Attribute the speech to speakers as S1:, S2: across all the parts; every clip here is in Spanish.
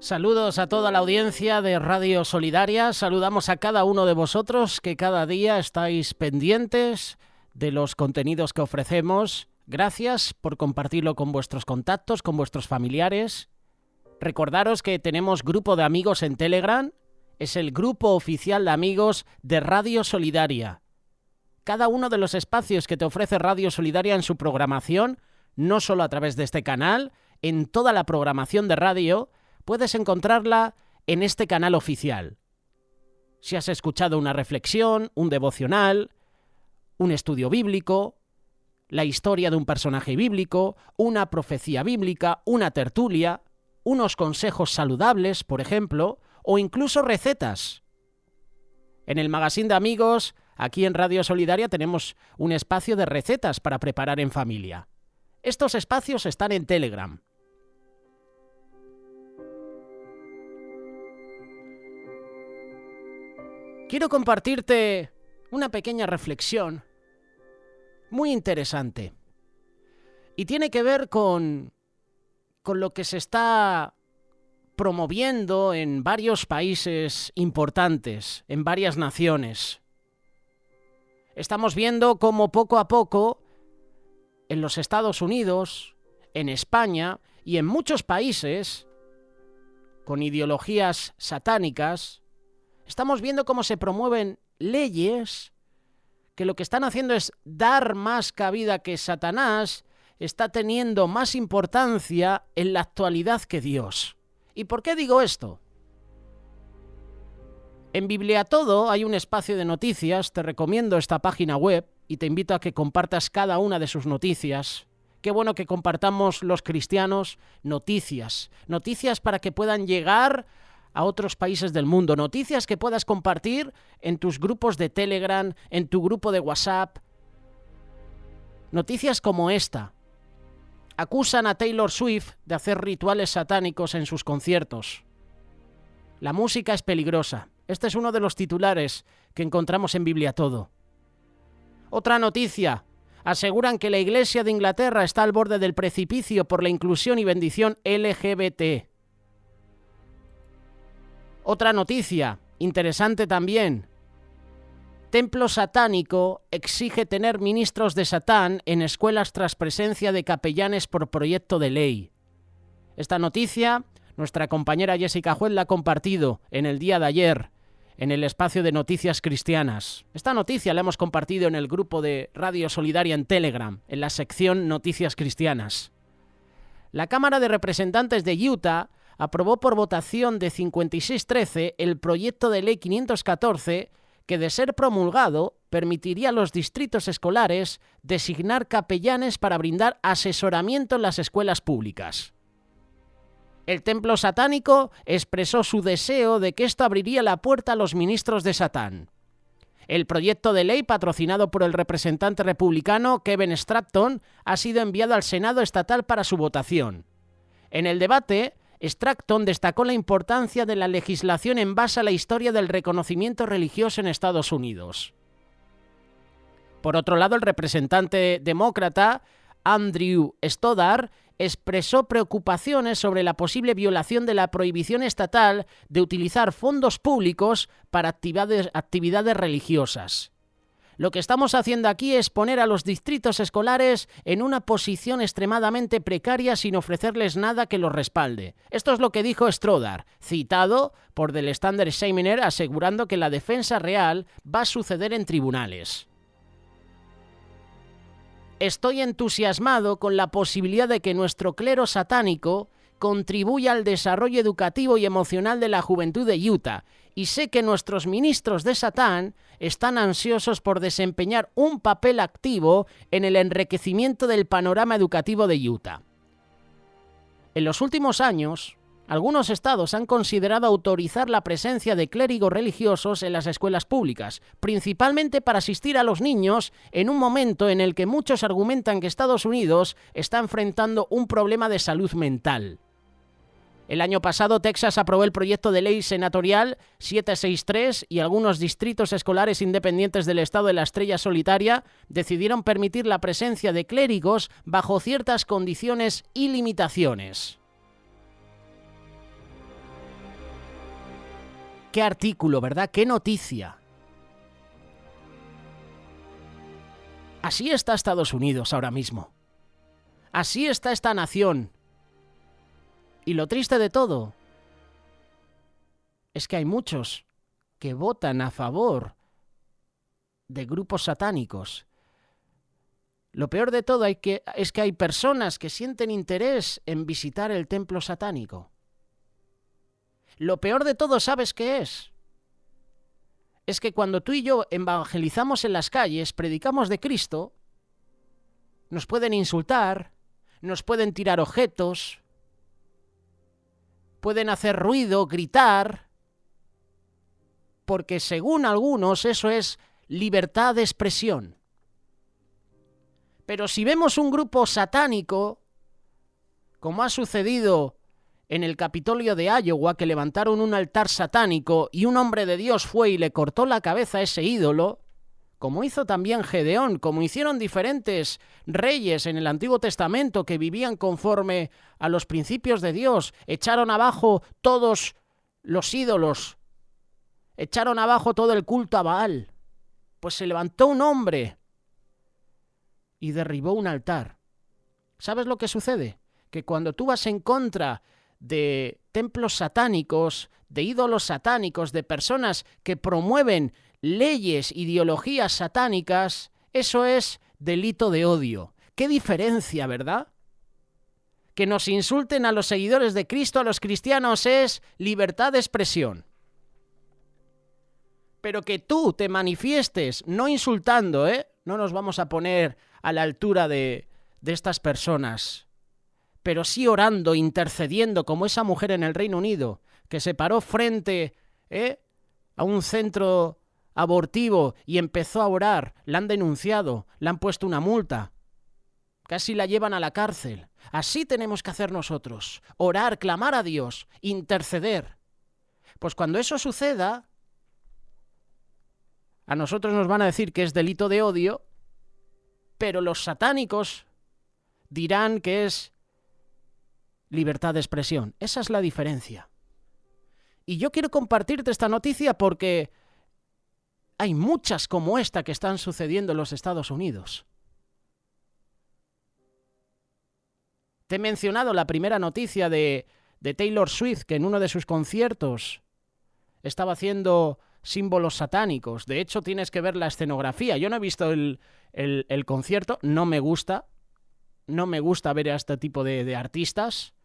S1: Saludos a toda la audiencia de Radio Solidaria, saludamos a cada uno de vosotros que cada día estáis pendientes de los contenidos que ofrecemos. Gracias por compartirlo con vuestros contactos, con vuestros familiares. Recordaros que tenemos grupo de amigos en Telegram, es el grupo oficial de amigos de Radio Solidaria. Cada uno de los espacios que te ofrece Radio Solidaria en su programación, no solo a través de este canal, en toda la programación de radio, puedes encontrarla en este canal oficial. Si has escuchado una reflexión, un devocional, un estudio bíblico, la historia de un personaje bíblico, una profecía bíblica, una tertulia, unos consejos saludables, por ejemplo, o incluso recetas. En el Magazine de Amigos, aquí en Radio Solidaria, tenemos un espacio de recetas para preparar en familia. Estos espacios están en Telegram. Quiero compartirte una pequeña reflexión muy interesante y tiene que ver con lo que se está promoviendo en varios países importantes, en varias naciones. Estamos viendo cómo poco a poco en los Estados Unidos, en España y en muchos países con ideologías satánicas, estamos viendo cómo se promueven leyes que lo que están haciendo es dar más cabida, que Satanás está teniendo más importancia en la actualidad que Dios. ¿Y por qué digo esto? En Biblia Todo hay un espacio de noticias, te recomiendo esta página web y te invito a que compartas cada una de sus noticias. Qué bueno que compartamos los cristianos noticias para que puedan llegar a otros países del mundo, noticias que puedas compartir en tus grupos de Telegram, en tu grupo de WhatsApp. Noticias como esta. Acusan a Taylor Swift de hacer rituales satánicos en sus conciertos. La música es peligrosa. Este es uno de los titulares que encontramos en Biblia Todo. Otra noticia. Aseguran que la Iglesia de Inglaterra está al borde del precipicio por la inclusión y bendición LGBT. Otra noticia, interesante también. Templo satánico exige tener ministros de Satán en escuelas tras presencia de capellanes por proyecto de ley. Esta noticia, nuestra compañera Jessica Juez la ha compartido en el día de ayer, en el espacio de Noticias Cristianas. Esta noticia la hemos compartido en el grupo de Radio Solidaria en Telegram, en la sección Noticias Cristianas. La Cámara de Representantes de Utah aprobó por votación de 56-13 el proyecto de ley 514 que, de ser promulgado, permitiría a los distritos escolares designar capellanes para brindar asesoramiento en las escuelas públicas. El templo satánico expresó su deseo de que esto abriría la puerta a los ministros de Satán. El proyecto de ley, patrocinado por el representante republicano Kevin Stratton, ha sido enviado al Senado estatal para su votación. En el debate, Stratton destacó la importancia de la legislación en base a la historia del reconocimiento religioso en Estados Unidos. Por otro lado, el representante demócrata Andrew Stoddard expresó preocupaciones sobre la posible violación de la prohibición estatal de utilizar fondos públicos para actividades religiosas. Lo que estamos haciendo aquí es poner a los distritos escolares en una posición extremadamente precaria sin ofrecerles nada que los respalde. Esto es lo que dijo Stoddard, citado por The Standard Examiner, asegurando que la defensa real va a suceder en tribunales. Estoy entusiasmado con la posibilidad de que nuestro clero satánico contribuya al desarrollo educativo y emocional de la juventud de Utah, y sé que nuestros ministros de Satán están ansiosos por desempeñar un papel activo en el enriquecimiento del panorama educativo de Utah. En los últimos años, algunos estados han considerado autorizar la presencia de clérigos religiosos en las escuelas públicas, principalmente para asistir a los niños en un momento en el que muchos argumentan que Estados Unidos está enfrentando un problema de salud mental. El año pasado, Texas aprobó el proyecto de ley senatorial 763 y algunos distritos escolares independientes del estado de la Estrella Solitaria decidieron permitir la presencia de clérigos bajo ciertas condiciones y limitaciones. Qué artículo, ¿verdad? Qué noticia. Así está Estados Unidos ahora mismo. Así está esta nación. Y lo triste de todo es que hay muchos que votan a favor de grupos satánicos. Lo peor de todo es que hay personas que sienten interés en visitar el templo satánico. Lo peor de todo, ¿sabes qué es? Es que cuando tú y yo evangelizamos en las calles, predicamos de Cristo, nos pueden insultar, nos pueden tirar objetos, pueden hacer ruido, gritar, porque según algunos eso es libertad de expresión. Pero si vemos un grupo satánico, como ha sucedido en el Capitolio de Iowa, que levantaron un altar satánico y un hombre de Dios fue y le cortó la cabeza a ese ídolo, como hizo también Gedeón, como hicieron diferentes reyes en el Antiguo Testamento que vivían conforme a los principios de Dios, echaron abajo todos los ídolos, echaron abajo todo el culto a Baal. Pues se levantó un hombre y derribó un altar. ¿Sabes lo que sucede? Que cuando tú vas en contra de templos satánicos, de ídolos satánicos, de personas que promueven leyes, ideologías satánicas, eso es delito de odio. ¡Qué diferencia!, ¿verdad? Que nos insulten a los seguidores de Cristo, a los cristianos, es libertad de expresión. Pero que tú te manifiestes, no insultando, no nos vamos a poner a la altura de estas personas, pero sí orando, intercediendo, como esa mujer en el Reino Unido, que se paró frente a un centro abortivo y empezó a orar. La han denunciado, le han puesto una multa, casi la llevan a la cárcel. Así tenemos que hacer nosotros, orar, clamar a Dios, interceder. Pues cuando eso suceda, a nosotros nos van a decir que es delito de odio, pero los satánicos dirán que es libertad de expresión. Esa es la diferencia. Y yo quiero compartirte esta noticia porque hay muchas como esta que están sucediendo en los Estados Unidos. Te he mencionado la primera noticia de Taylor Swift, que en uno de sus conciertos estaba haciendo símbolos satánicos. De hecho, tienes que ver la escenografía. Yo no he visto el concierto, no me gusta ver a este tipo de artistas,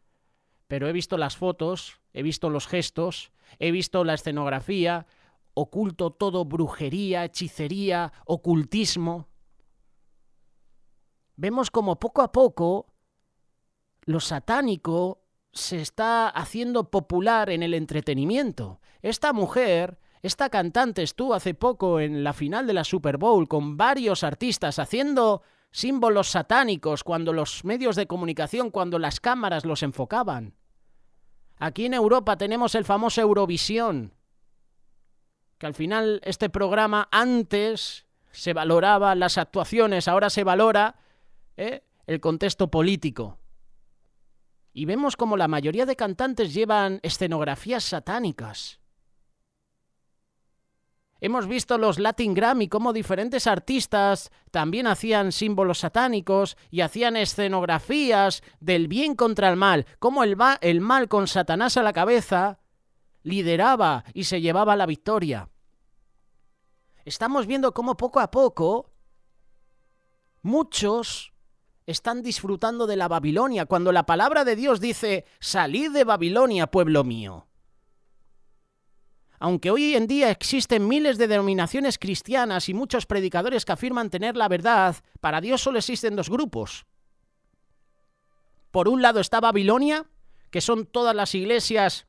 S1: pero he visto las fotos, he visto los gestos, he visto la escenografía, oculto todo, brujería, hechicería, ocultismo. Vemos como poco a poco lo satánico se está haciendo popular en el entretenimiento. Esta mujer, esta cantante, estuvo hace poco en la final de la Super Bowl con varios artistas haciendo símbolos satánicos cuando los medios de comunicación, cuando las cámaras los enfocaban. Aquí en Europa tenemos el famoso Eurovisión, que al final este programa antes se valoraba las actuaciones, ahora se valora el contexto político. Y vemos como la mayoría de cantantes llevan escenografías satánicas. Hemos visto los Latin Grammy, como diferentes artistas también hacían símbolos satánicos y hacían escenografías del bien contra el mal, como el mal con Satanás a la cabeza lideraba y se llevaba la victoria. Estamos viendo cómo poco a poco muchos están disfrutando de la Babilonia, cuando la palabra de Dios dice: salid de Babilonia, pueblo mío. Aunque hoy en día existen miles de denominaciones cristianas y muchos predicadores que afirman tener la verdad, para Dios solo existen dos grupos. Por un lado está Babilonia, que son todas las iglesias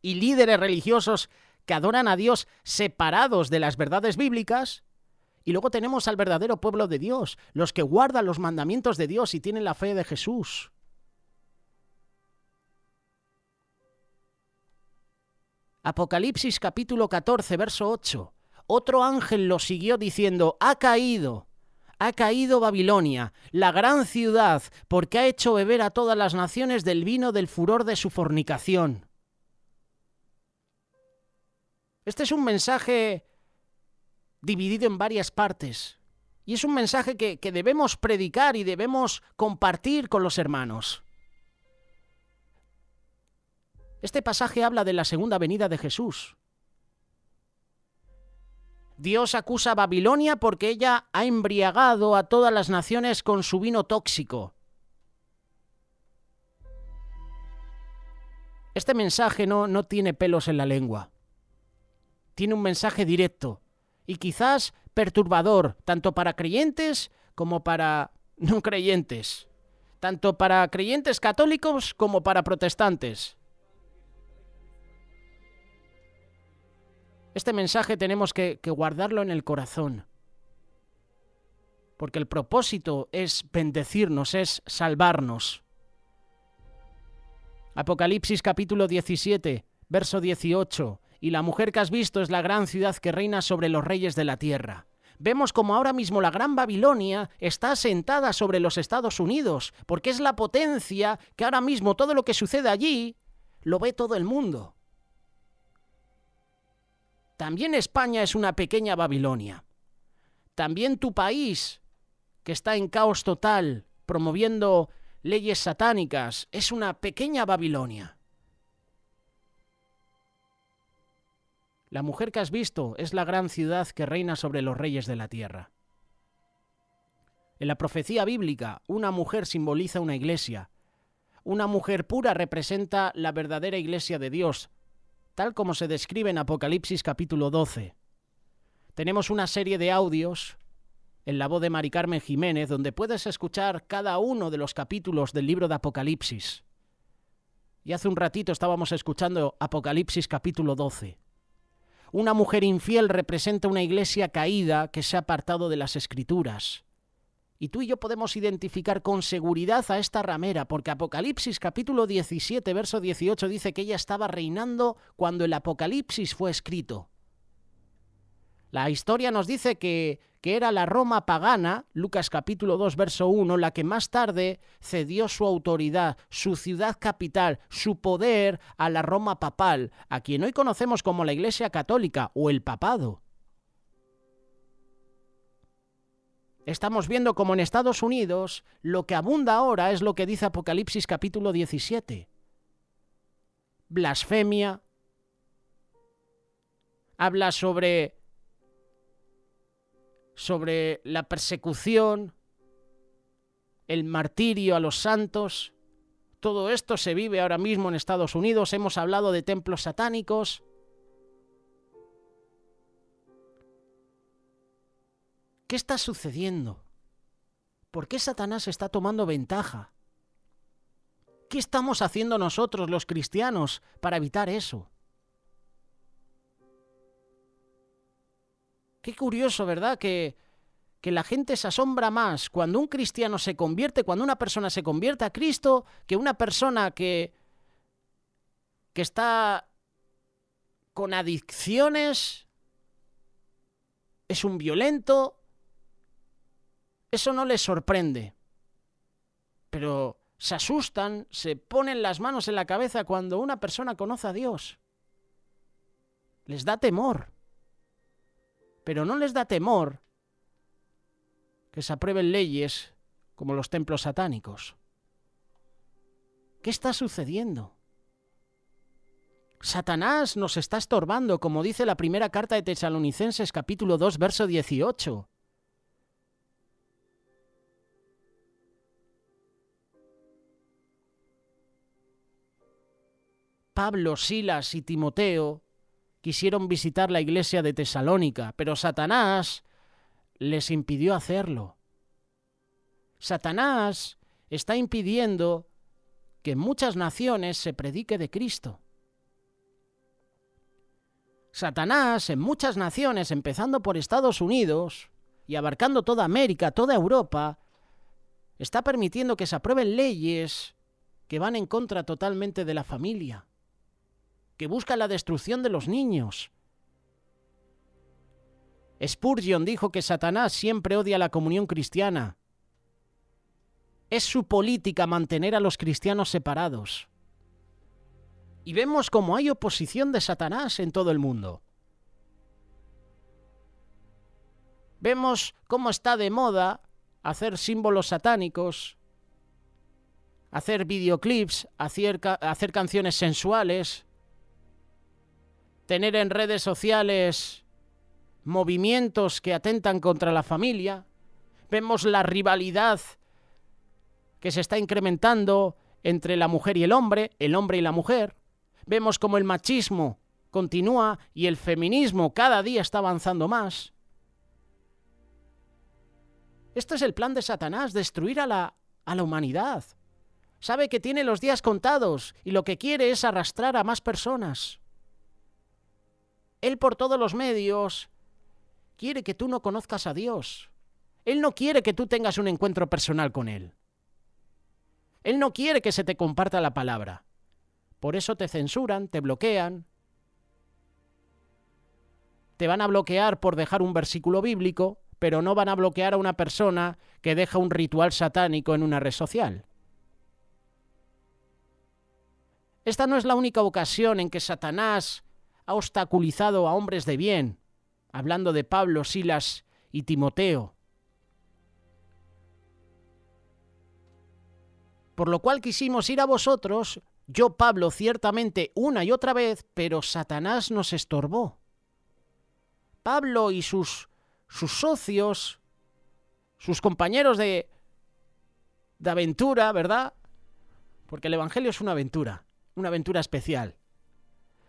S1: y líderes religiosos que adoran a Dios separados de las verdades bíblicas, y luego tenemos al verdadero pueblo de Dios, los que guardan los mandamientos de Dios y tienen la fe de Jesús. Apocalipsis capítulo 14, verso 8. Otro ángel lo siguió diciendo: ha caído Babilonia, la gran ciudad, porque ha hecho beber a todas las naciones del vino del furor de su fornicación. Este es un mensaje dividido en varias partes. Y es un mensaje que debemos predicar y debemos compartir con los hermanos. Este pasaje habla de la segunda venida de Jesús. Dios acusa a Babilonia porque ella ha embriagado a todas las naciones con su vino tóxico. Este mensaje no tiene pelos en la lengua. Tiene un mensaje directo y quizás perturbador, tanto para creyentes como para no creyentes, tanto para creyentes católicos como para protestantes. Este mensaje tenemos que guardarlo en el corazón, porque el propósito es bendecirnos, es salvarnos. Apocalipsis capítulo 17, verso 18. Y la mujer que has visto es la gran ciudad que reina sobre los reyes de la tierra. Vemos como ahora mismo la gran Babilonia está asentada sobre los Estados Unidos, porque es la potencia que ahora mismo todo lo que sucede allí lo ve todo el mundo. También España es una pequeña Babilonia. También tu país, que está en caos total, promoviendo leyes satánicas, es una pequeña Babilonia. La mujer que has visto es la gran ciudad que reina sobre los reyes de la tierra. En la profecía bíblica, una mujer simboliza una iglesia. Una mujer pura representa la verdadera iglesia de Dios, tal como se describe en Apocalipsis capítulo 12. Tenemos una serie de audios en la voz de Mari Carmen Jiménez, donde puedes escuchar cada uno de los capítulos del libro de Apocalipsis. Y hace un ratito estábamos escuchando Apocalipsis capítulo 12. Una mujer infiel representa una iglesia caída que se ha apartado de las Escrituras. Y tú y yo podemos identificar con seguridad a esta ramera, porque Apocalipsis capítulo 17, verso 18 dice que ella estaba reinando cuando el Apocalipsis fue escrito. La historia nos dice que era la Roma pagana, Lucas capítulo 2, verso 1, la que más tarde cedió su autoridad, su ciudad capital, su poder a la Roma papal, a quien hoy conocemos como la Iglesia Católica o el Papado. Estamos viendo como en Estados Unidos lo que abunda ahora es lo que dice Apocalipsis capítulo 17. Blasfemia. Habla sobre la persecución, el martirio a los santos. Todo esto se vive ahora mismo en Estados Unidos. Hemos hablado de templos satánicos. ¿Qué está sucediendo? ¿Por qué Satanás está tomando ventaja? ¿Qué estamos haciendo nosotros los cristianos para evitar eso? Qué curioso, ¿verdad? Que la gente se asombra más cuando un cristiano se convierte, cuando una persona se convierte a Cristo, que una persona que está con adicciones, es un violento. Eso no les sorprende. Pero se asustan, se ponen las manos en la cabeza cuando una persona conoce a Dios. Les da temor. Pero no les da temor que se aprueben leyes como los templos satánicos. ¿Qué está sucediendo? Satanás nos está estorbando, como dice la primera carta de Tesalonicenses capítulo 2, verso 18. Pablo, Silas y Timoteo quisieron visitar la iglesia de Tesalónica, pero Satanás les impidió hacerlo. Satanás está impidiendo que en muchas naciones se predique de Cristo. Satanás en muchas naciones, empezando por Estados Unidos y abarcando toda América, toda Europa, está permitiendo que se aprueben leyes que van en contra totalmente de la familia, que buscan la destrucción de los niños. Spurgeon dijo que Satanás siempre odia la comunión cristiana. Es su política mantener a los cristianos separados. Y vemos cómo hay oposición de Satanás en todo el mundo. Vemos cómo está de moda hacer símbolos satánicos, hacer videoclips, hacer canciones sensuales, tener en redes sociales movimientos que atentan contra la familia. Vemos la rivalidad que se está incrementando entre la mujer y el hombre y la mujer. Vemos cómo el machismo continúa y el feminismo cada día está avanzando más. Este es el plan de Satanás, destruir a la humanidad. Sabe que tiene los días contados y lo que quiere es arrastrar a más personas. Él por todos los medios quiere que tú no conozcas a Dios. Él no quiere que tú tengas un encuentro personal con Él. Él no quiere que se te comparta la palabra. Por eso te censuran, te bloquean. Te van a bloquear por dejar un versículo bíblico, pero no van a bloquear a una persona que deja un ritual satánico en una red social. Esta no es la única ocasión en que Satanás ha obstaculizado a hombres de bien, hablando de Pablo, Silas y Timoteo. Por lo cual quisimos ir a vosotros, yo, Pablo, ciertamente una y otra vez, pero Satanás nos estorbó. Pablo y sus socios, sus compañeros de aventura, ¿verdad? Porque el Evangelio es una aventura especial.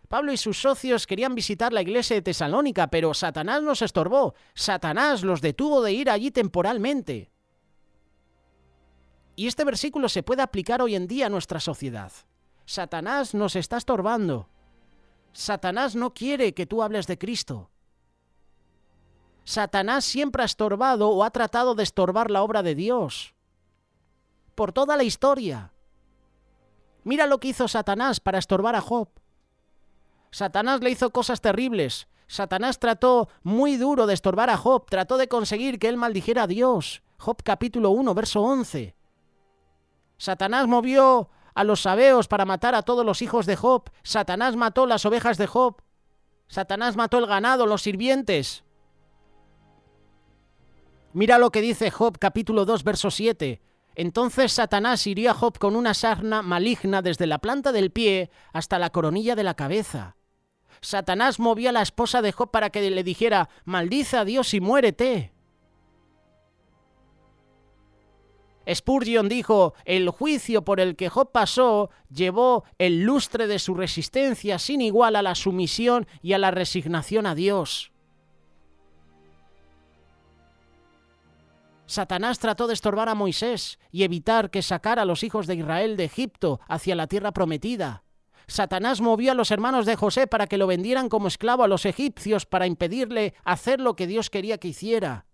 S1: Pablo y sus socios querían visitar la iglesia de Tesalónica, pero Satanás nos estorbó. Satanás los detuvo de ir allí temporalmente. Y este versículo se puede aplicar hoy en día a nuestra sociedad. Satanás nos está estorbando. Satanás no quiere que tú hables de Cristo. Satanás siempre ha estorbado o ha tratado de estorbar la obra de Dios. Por toda la historia. Mira lo que hizo Satanás para estorbar a Job. Satanás le hizo cosas terribles. Satanás trató muy duro de estorbar a Job. Trató de conseguir que él maldijera a Dios. Job capítulo 1, verso 11. Satanás movió a los sabeos para matar a todos los hijos de Job. Satanás mató las ovejas de Job. Satanás mató el ganado, los sirvientes. Mira lo que dice Job capítulo 2, verso 7. Entonces Satanás hirió a Job con una sarna maligna desde la planta del pie hasta la coronilla de la cabeza. Satanás movió a la esposa de Job para que le dijera, maldice a Dios y muérete. Spurgeon dijo, el juicio por el que Job pasó llevó el lustre de su resistencia sin igual a la sumisión y a la resignación a Dios. Satanás trató de estorbar a Moisés y evitar que sacara a los hijos de Israel de Egipto hacia la tierra prometida. Satanás movió a los hermanos de José para que lo vendieran como esclavo a los egipcios para impedirle hacer lo que Dios quería que hiciera.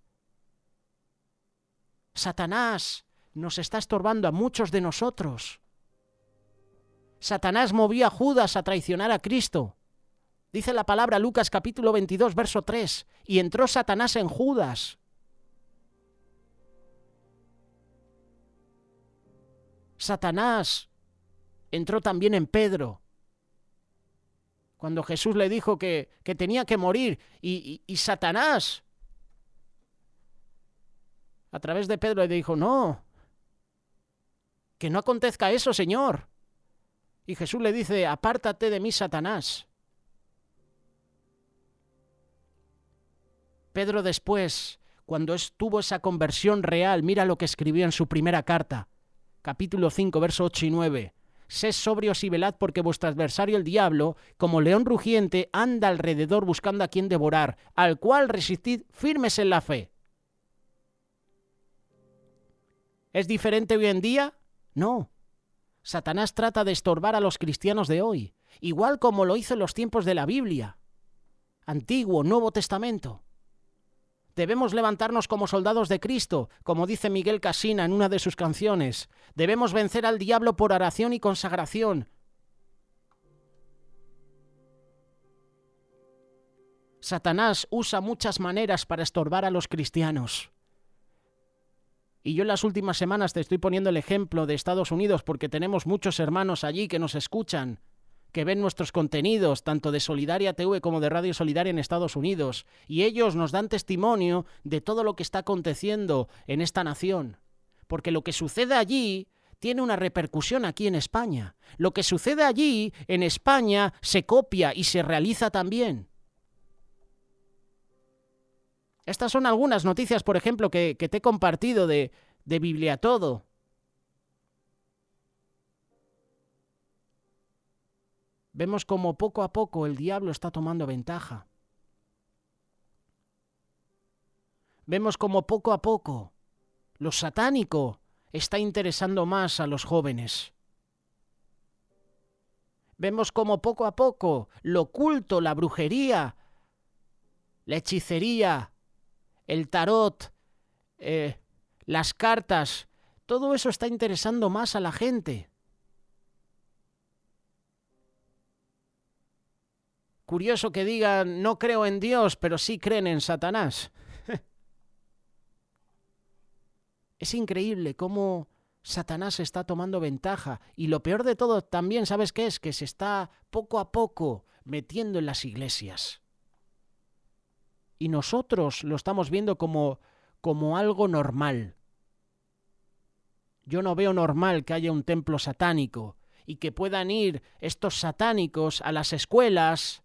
S1: Satanás nos está estorbando a muchos de nosotros. Satanás movió a Judas a traicionar a Cristo. Dice la palabra Lucas capítulo 22, verso 3, y entró Satanás en Judas. Satanás entró también en Pedro. Cuando Jesús le dijo que tenía que morir y Satanás a través de Pedro le dijo, no, que no acontezca eso, Señor. Y Jesús le dice, apártate de mí, Satanás. Pedro después, cuando tuvo esa conversión real, mira lo que escribió en su primera carta. Capítulo 5, verso 8 y 9. Sed sobrios y velad porque vuestro adversario el diablo, como león rugiente, anda alrededor buscando a quien devorar, al cual resistid firmes en la fe. ¿Es diferente hoy en día? No. Satanás trata de estorbar a los cristianos de hoy, igual como lo hizo en los tiempos de la Biblia. Antiguo, Nuevo Testamento. Debemos levantarnos como soldados de Cristo, como dice Miguel Casina en una de sus canciones. Debemos vencer al diablo por oración y consagración. Satanás usa muchas maneras para estorbar a los cristianos. Y yo en las últimas semanas te estoy poniendo el ejemplo de Estados Unidos porque tenemos muchos hermanos allí que nos escuchan. que ven nuestros contenidos, tanto de Solidaria TV como de Radio Solidaria en Estados Unidos, y ellos nos dan testimonio de todo lo que está aconteciendo en esta nación. Porque lo que sucede allí tiene una repercusión aquí en España. Lo que sucede allí, en España, se copia y se realiza también. Estas son algunas noticias, por ejemplo, que te he compartido de Biblia Todo. Vemos como poco a poco el diablo está tomando ventaja. Vemos como poco a poco lo satánico está interesando más a los jóvenes. Vemos como poco a poco lo oculto, la brujería, la hechicería, el tarot, las cartas, todo eso está interesando más a la gente. Curioso que digan, no creo en Dios, pero sí creen en Satanás. Es increíble cómo Satanás está tomando ventaja. Y lo peor de todo también, ¿sabes qué es? Que se está poco a poco metiendo en las iglesias. Y nosotros lo estamos viendo como algo normal. Yo no veo normal que haya un templo satánico y que puedan ir estos satánicos a las escuelas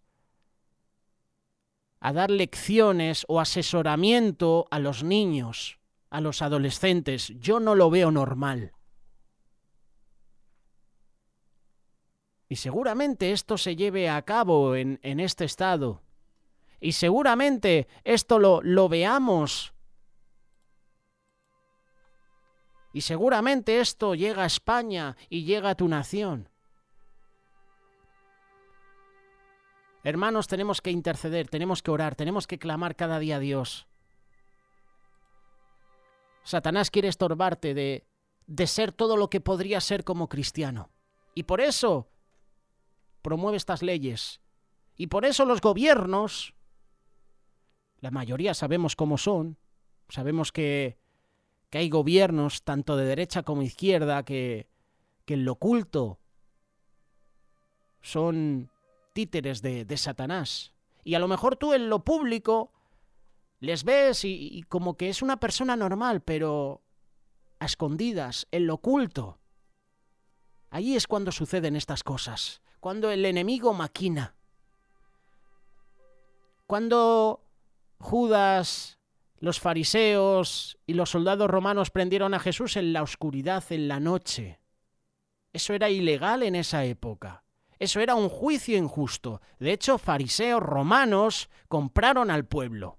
S1: a dar lecciones o asesoramiento a los niños, a los adolescentes. Yo no lo veo normal. Y seguramente esto se lleve a cabo en este estado. Y seguramente esto lo veamos. Y seguramente esto llega a España y llega a tu nación. Hermanos, tenemos que interceder, tenemos que orar, tenemos que clamar cada día a Dios. Satanás quiere estorbarte de ser todo lo que podría ser como cristiano. Y por eso promueve estas leyes. Y por eso los gobiernos, la mayoría sabemos cómo son, sabemos que hay gobiernos tanto de derecha como izquierda que en lo oculto son títeres de Satanás. Y a lo mejor tú en lo público les ves y como que es una persona normal, pero a escondidas, en lo oculto. Allí es cuando suceden estas cosas, cuando el enemigo maquina. Cuando Judas, los fariseos y los soldados romanos prendieron a Jesús en la oscuridad, en la noche. Eso era ilegal en esa época. Eso era un juicio injusto. De hecho, fariseos romanos compraron al pueblo.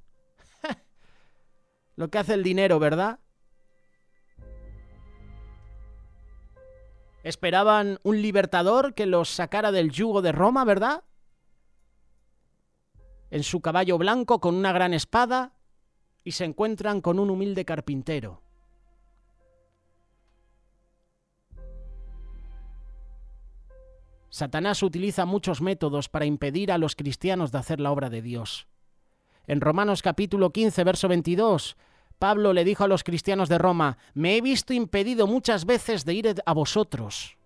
S1: Lo que hace el dinero, ¿verdad? Esperaban un libertador que los sacara del yugo de Roma, ¿verdad? En su caballo blanco con una gran espada, y se encuentran con un humilde carpintero. Satanás utiliza muchos métodos para impedir a los cristianos de hacer la obra de Dios. En Romanos capítulo 15, verso 22, Pablo le dijo a los cristianos de Roma: me he visto impedido muchas veces de ir a vosotros.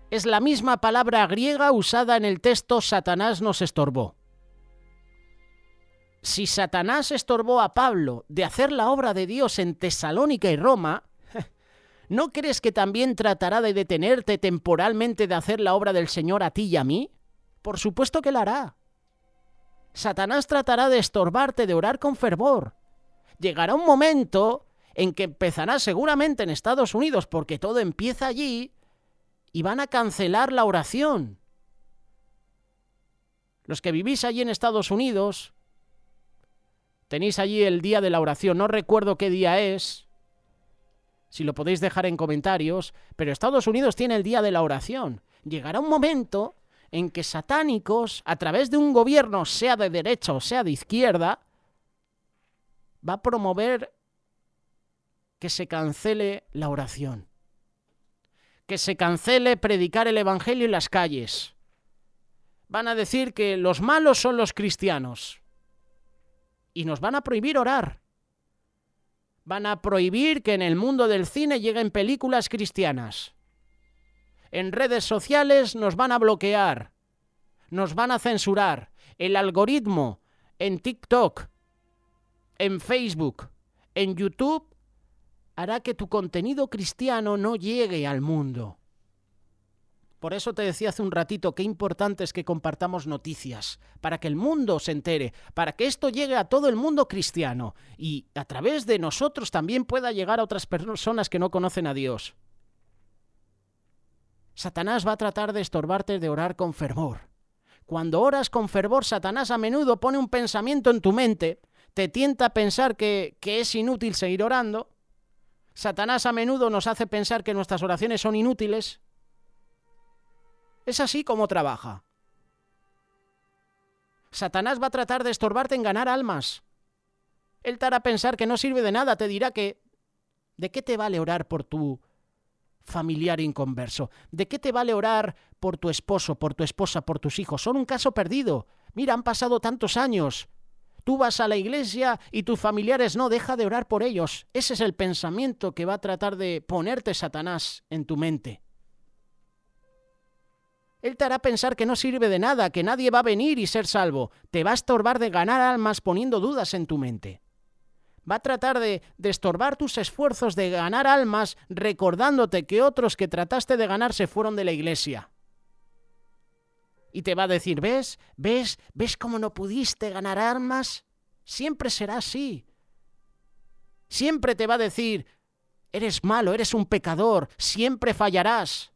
S1: Es la misma palabra griega usada en el texto Satanás nos estorbó. Si Satanás estorbó a Pablo de hacer la obra de Dios en Tesalónica y Roma, ¿no crees que también tratará de detenerte temporalmente de hacer la obra del Señor a ti y a mí? Por supuesto que la hará. Satanás tratará de estorbarte de orar con fervor. Llegará un momento en que empezará seguramente en Estados Unidos, porque todo empieza allí, y van a cancelar la oración. Los que vivís allí en Estados Unidos, tenéis allí el día de la oración. No recuerdo qué día es, si lo podéis dejar en comentarios, pero Estados Unidos tiene el día de la oración. Llegará un momento en que satánicos, a través de un gobierno, sea de derecha o sea de izquierda, va a promover que se cancele la oración, que se cancele predicar el evangelio en las calles. Van a decir que los malos son los cristianos y nos van a prohibir orar. Van a prohibir que en el mundo del cine lleguen películas cristianas. En redes sociales nos van a bloquear, nos van a censurar. El algoritmo en TikTok, en Facebook, en YouTube, hará que tu contenido cristiano no llegue al mundo. Por eso te decía hace un ratito qué importante es que compartamos noticias, para que el mundo se entere, para que esto llegue a todo el mundo cristiano y a través de nosotros también pueda llegar a otras personas que no conocen a Dios. Satanás va a tratar de estorbarte de orar con fervor. Cuando oras con fervor, Satanás a menudo pone un pensamiento en tu mente, te tienta a pensar que es inútil seguir orando. Satanás a menudo nos hace pensar que nuestras oraciones son inútiles. Es así como trabaja. Satanás va a tratar de estorbarte en ganar almas. Él te hará pensar que no sirve de nada, te dirá que ¿de qué te vale orar por tu familiar inconverso? ¿De qué te vale orar por tu esposo, por tu esposa, por tus hijos? Son un caso perdido. Mira, han pasado tantos años. Tú vas a la iglesia y tus familiares no, deja de orar por ellos. Ese es el pensamiento que va a tratar de ponerte Satanás en tu mente. Él te hará pensar que no sirve de nada, que nadie va a venir y ser salvo. Te va a estorbar de ganar almas poniendo dudas en tu mente. Va a tratar de estorbar tus esfuerzos de ganar almas recordándote que otros que trataste de ganar se fueron de la iglesia. Y te va a decir, ¿ves cómo no pudiste ganar almas? Siempre será así. Siempre te va a decir, eres malo, eres un pecador, siempre fallarás.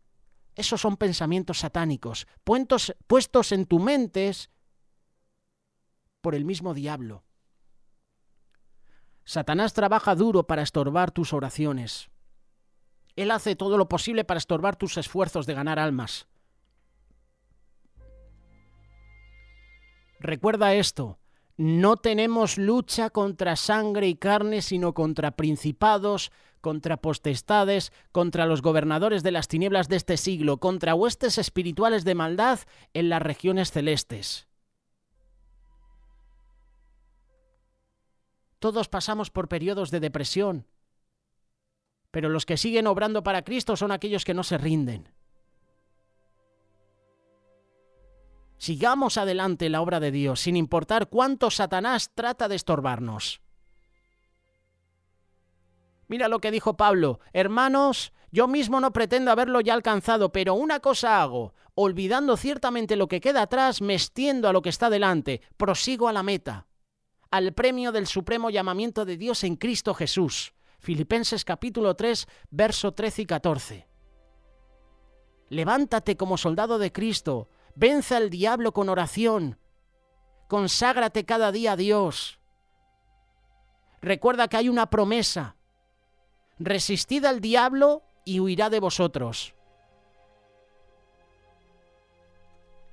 S1: Esos son pensamientos satánicos, puestos en tu mente por el mismo diablo. Satanás trabaja duro para estorbar tus oraciones. Él hace todo lo posible para estorbar tus esfuerzos de ganar almas. Recuerda esto, no tenemos lucha contra sangre y carne, sino contra principados, contra potestades, contra los gobernadores de las tinieblas de este siglo, contra huestes espirituales de maldad en las regiones celestes. Todos pasamos por periodos de depresión, pero los que siguen obrando para Cristo son aquellos que no se rinden. Sigamos adelante en la obra de Dios, sin importar cuánto Satanás trata de estorbarnos. Mira lo que dijo Pablo, hermanos, yo mismo no pretendo haberlo ya alcanzado, pero una cosa hago, olvidando ciertamente lo que queda atrás, me extiendo a lo que está delante, prosigo a la meta, al premio del supremo llamamiento de Dios en Cristo Jesús. Filipenses capítulo 3, verso 13 y 14. Levántate como soldado de Cristo, vence al diablo con oración, conságrate cada día a Dios. Recuerda que hay una promesa. Resistid al diablo y huirá de vosotros.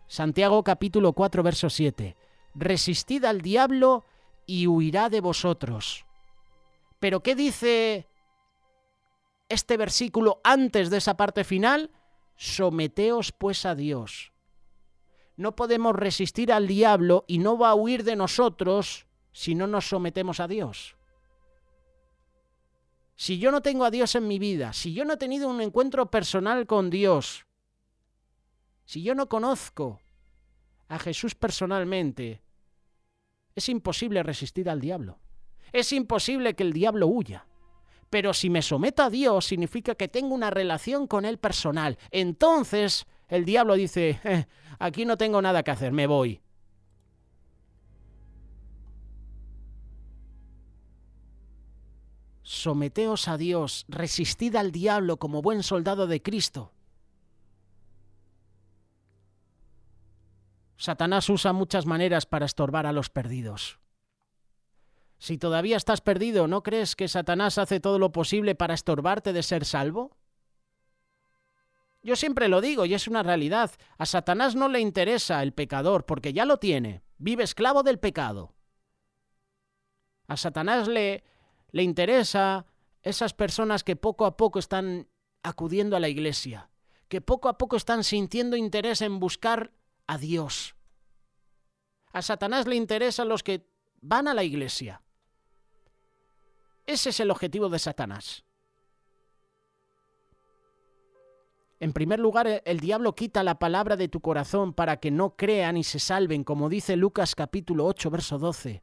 S1: Santiago capítulo 4, verso 7. Resistid al diablo y huirá de vosotros. ¿Pero qué dice este versículo antes de esa parte final? Someteos pues a Dios. No podemos resistir al diablo y no va a huir de nosotros si no nos sometemos a Dios. Si yo no tengo a Dios en mi vida, si yo no he tenido un encuentro personal con Dios, si yo no conozco a Jesús personalmente, es imposible resistir al diablo. Es imposible que el diablo huya. Pero si me someto a Dios, significa que tengo una relación con Él personal. Entonces el diablo dice, aquí no tengo nada que hacer, me voy. Someteos a Dios, resistid al diablo como buen soldado de Cristo. Satanás usa muchas maneras para estorbar a los perdidos. Si todavía estás perdido, ¿no crees que Satanás hace todo lo posible para estorbarte de ser salvo? Yo siempre lo digo y es una realidad. A Satanás no le interesa el pecador porque ya lo tiene. Vive esclavo del pecado. A Satanás le interesa esas personas que poco a poco están acudiendo a la iglesia, que poco a poco están sintiendo interés en buscar a Dios. A Satanás le interesan los que van a la iglesia. Ese es el objetivo de Satanás. En primer lugar, el diablo quita la palabra de tu corazón para que no crean y se salven, como dice Lucas capítulo 8, verso 12.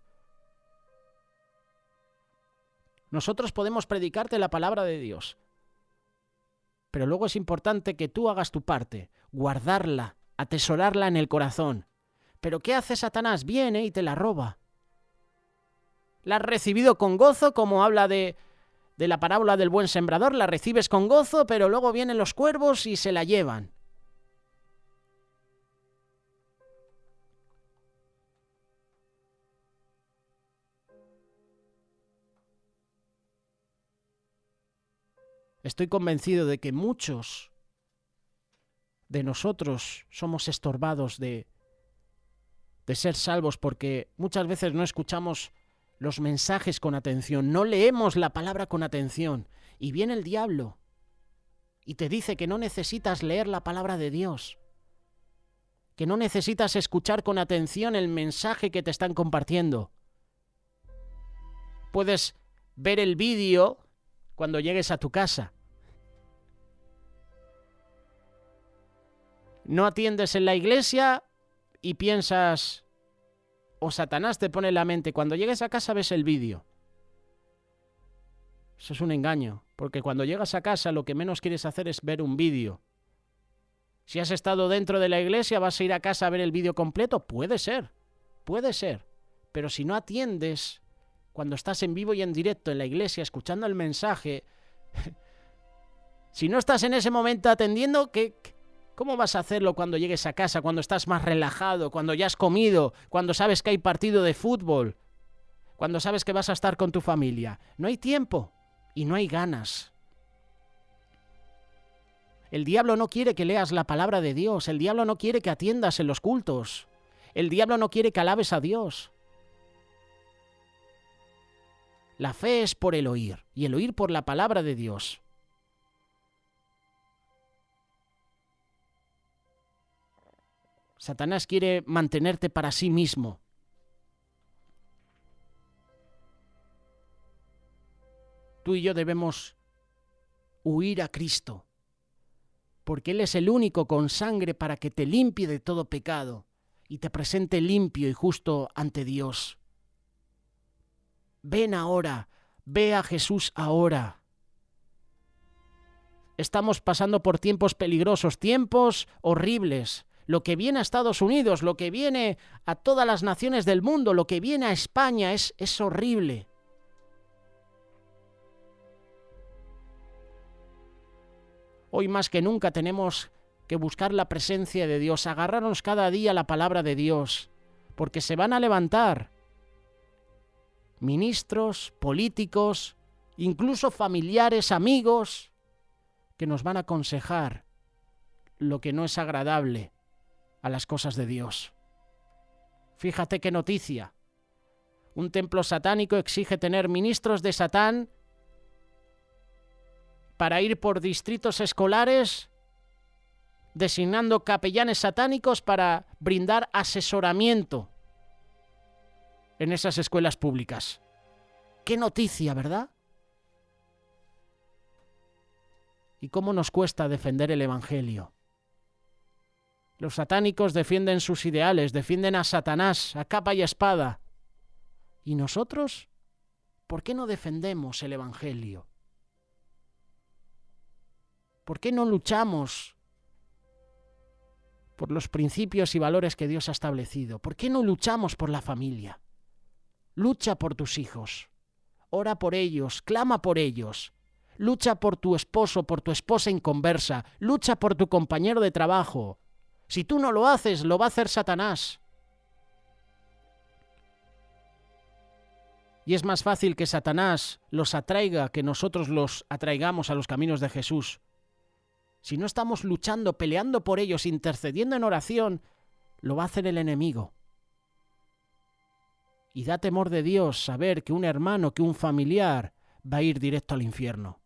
S1: Nosotros podemos predicarte la palabra de Dios, pero luego es importante que tú hagas tu parte, guardarla, atesorarla en el corazón. ¿Pero qué hace Satanás? Viene y te la roba. La has recibido con gozo, como habla de la parábola del buen sembrador, la recibes con gozo, pero luego vienen los cuervos y se la llevan. Estoy convencido de que muchos de nosotros somos estorbados de ser salvos porque muchas veces no escuchamos los mensajes con atención, no leemos la palabra con atención y viene el diablo y te dice que no necesitas leer la palabra de Dios, que no necesitas escuchar con atención el mensaje que te están compartiendo. Puedes ver el vídeo cuando llegues a tu casa. No atiendes en la iglesia y piensas, o Satanás te pone en la mente, cuando llegues a casa ves el vídeo. Eso es un engaño, porque cuando llegas a casa lo que menos quieres hacer es ver un vídeo. Si has estado dentro de la iglesia, ¿vas a ir a casa a ver el vídeo completo? Puede ser, pero si no atiendes, cuando estás en vivo y en directo en la iglesia escuchando el mensaje, si no estás en ese momento atendiendo, ¿cómo vas a hacerlo cuando llegues a casa, cuando estás más relajado, cuando ya has comido, cuando sabes que hay partido de fútbol, cuando sabes que vas a estar con tu familia? No hay tiempo y no hay ganas. El diablo no quiere que leas la palabra de Dios, el diablo no quiere que atiendas en los cultos, el diablo no quiere que alabes a Dios. La fe es por el oír, y el oír por la palabra de Dios. Satanás quiere mantenerte para sí mismo. Tú y yo debemos huir a Cristo, porque Él es el único con sangre para que te limpie de todo pecado y te presente limpio y justo ante Dios. Ven ahora, ve a Jesús ahora. Estamos pasando por tiempos peligrosos, tiempos horribles. Lo que viene a Estados Unidos, lo que viene a todas las naciones del mundo, lo que viene a España es horrible. Hoy más que nunca tenemos que buscar la presencia de Dios, agarrarnos cada día a la palabra de Dios, porque se van a levantar ministros, políticos, incluso familiares, amigos, que nos van a aconsejar lo que no es agradable a las cosas de Dios. Fíjate qué noticia. Un templo satánico exige tener ministros de Satán para ir por distritos escolares designando capellanes satánicos para brindar asesoramiento en esas escuelas públicas. ¡Qué noticia!, ¿verdad? ¿Y cómo nos cuesta defender el Evangelio? Los satánicos defienden sus ideales, defienden a Satanás a capa y espada. ¿Y nosotros? ¿Por qué no defendemos el Evangelio? ¿Por qué no luchamos por los principios y valores que Dios ha establecido? ¿Por qué no luchamos por la familia? Lucha por tus hijos, ora por ellos, clama por ellos, lucha por tu esposo, por tu esposa inconversa, lucha por tu compañero de trabajo. Si tú no lo haces, lo va a hacer Satanás. Y es más fácil que Satanás los atraiga que nosotros los atraigamos a los caminos de Jesús. Si no estamos luchando, peleando por ellos, intercediendo en oración, lo va a hacer el enemigo. Y da temor de Dios saber que un hermano, que un familiar va a ir directo al infierno.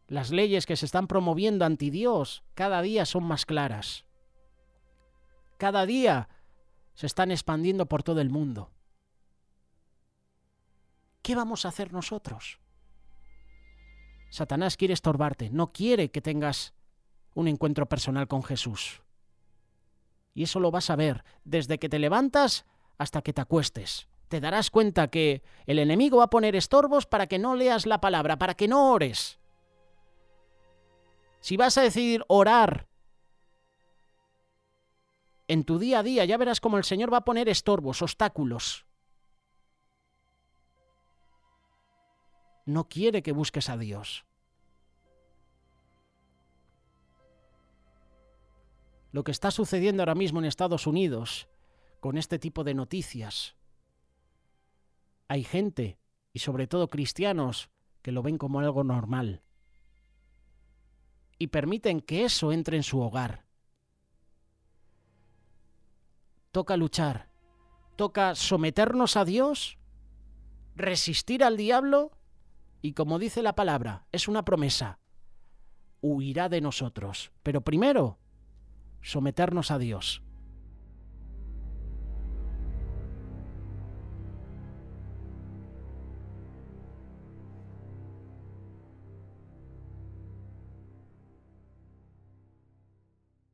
S1: Las leyes que se están promoviendo anti Dios cada día son más claras. Cada día se están expandiendo por todo el mundo. ¿Qué vamos a hacer nosotros? Satanás quiere estorbarte, no quiere que tengas un encuentro personal con Jesús. Y eso lo vas a ver desde que te levantas hasta que te acuestes. Te darás cuenta que el enemigo va a poner estorbos para que no leas la palabra, para que no ores. Si vas a decidir orar en tu día a día, ya verás cómo el Señor va a poner estorbos, obstáculos. No quiere que busques a Dios. Lo que está sucediendo ahora mismo en Estados Unidos con este tipo de noticias, hay gente, y sobre todo cristianos, que lo ven como algo normal y permiten que eso entre en su hogar. Toca luchar, toca someternos a Dios, resistir al diablo y, como dice la palabra, es una promesa, huirá de nosotros. Pero primero, someternos a Dios.